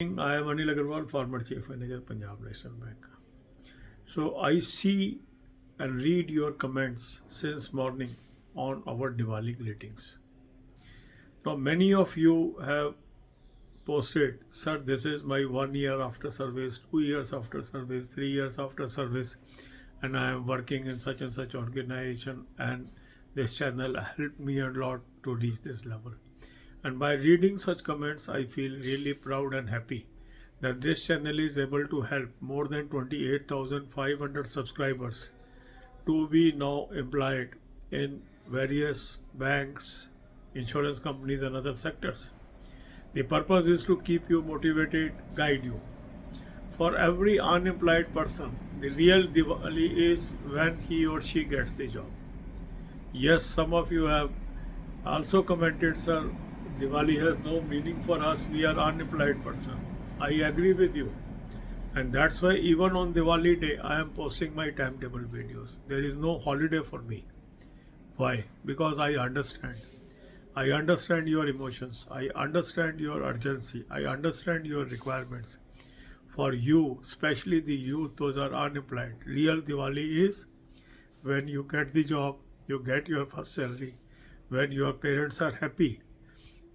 I am Anil Agarwal, former Chief Manager, Punjab National Bank. So I see and read your comments since morning on our Diwali greetings. Now many of you have posted, sir, this is my 1 year after service, 2 years after service, 3 years after service, and I am working in such and such organization, and this channel helped me a lot to reach this level. And by reading such comments, I feel really proud and happy that this channel is able to help more than 28,500 subscribers to be now employed in various banks, insurance companies and other sectors. The purpose is to keep you motivated, guide you. For every unemployed person, the real Diwali is when he or she gets the job. Yes, some of you have also commented, sir, Diwali has no meaning for us, we are unemployed person. I agree with you. And that's why even on Diwali day, I am posting my timetable videos. There is no holiday for me. Why? Because I understand. I understand your emotions. I understand your urgency. I understand your requirements. For you, especially the youth, those are unemployed. Real Diwali is when you get the job, you get your first salary, when your parents are happy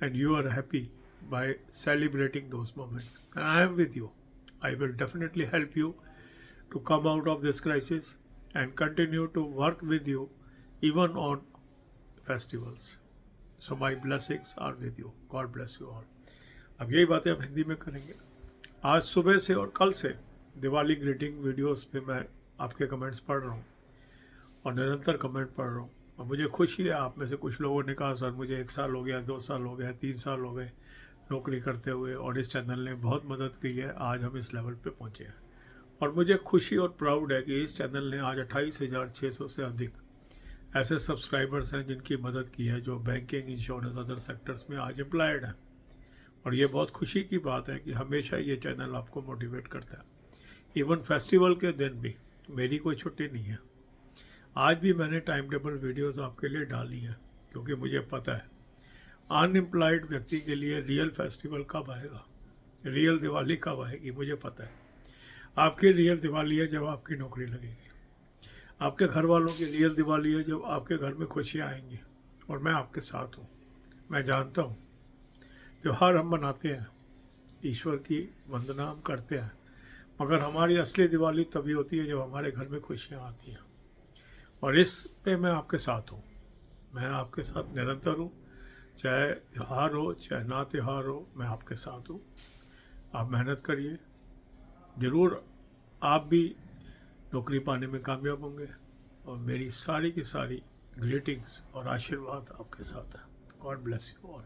and you are happy by celebrating those moments. And I am with you. I will definitely help you to come out of this crisis and continue to work with you even on festivals. So my blessings are with you. God bless you all. अब यही बातें हम हिंदी में करेंगे. आज सुबह से और कल से दिवाली ग्रीटिंग वीडियोस पे मैं आपके कमेंट्स पढ़ रहा हूँ और निरंतर कमेंट पढ़ रहा हूँ. और मुझे खुशी है, आप में से कुछ लोगों ने कहा, सर मुझे 1 साल हो गया, 2 साल हो गया, 3 साल हो गए नौकरी करते हुए और इस चैनल ने बहुत मदद की है, आज हम इस लेवल पे पहुँचे हैं. और मुझे खुशी और प्राउड है कि इस चैनल ने आज 28,600 से अधिक ऐसे सब्सक्राइबर्स हैं जिनकी मदद की है, जो बैंकिंग, इंश्योरेंस, अदर सेक्टर्स में आज एम्प्लॉयड हैं. और ये बहुत खुशी की बात है कि हमेशा ये चैनल आपको मोटिवेट करता है. इवन फेस्टिवल के दिन भी मेरी कोई छुट्टी नहीं है. आज भी मैंने टाइम टेबल वीडियोस आपके लिए डाली है क्योंकि मुझे पता है अनएम्प्लॉयड व्यक्ति के लिए रियल फेस्टिवल कब आएगा, रियल दिवाली कब आएगी. मुझे पता है आपकी रियल दिवाली है जब आपकी नौकरी लगेगी. आपके घर वालों की रियल दिवाली है जब आपके घर में खुशियाँ आएंगी. और मैं आपके साथ हूँ. मैं जानता हूँ त्यौहार हम मनाते हैं, ईश्वर की वंदना हम करते हैं, मगर हमारी असली दिवाली तभी होती है जब हमारे घर में खुशियाँ आती हैं. और इस पे मैं आपके साथ हूँ. मैं आपके साथ निरंतर हूँ. चाहे त्यौहार हो चाहे ना त्यौहार हो, मैं आपके साथ हूँ. आप मेहनत करिए, ज़रूर आप भी नौकरी पाने में कामयाब होंगे. और मेरी सारी की सारी ग्रीटिंग्स और आशीर्वाद आपके साथ है. God bless you all.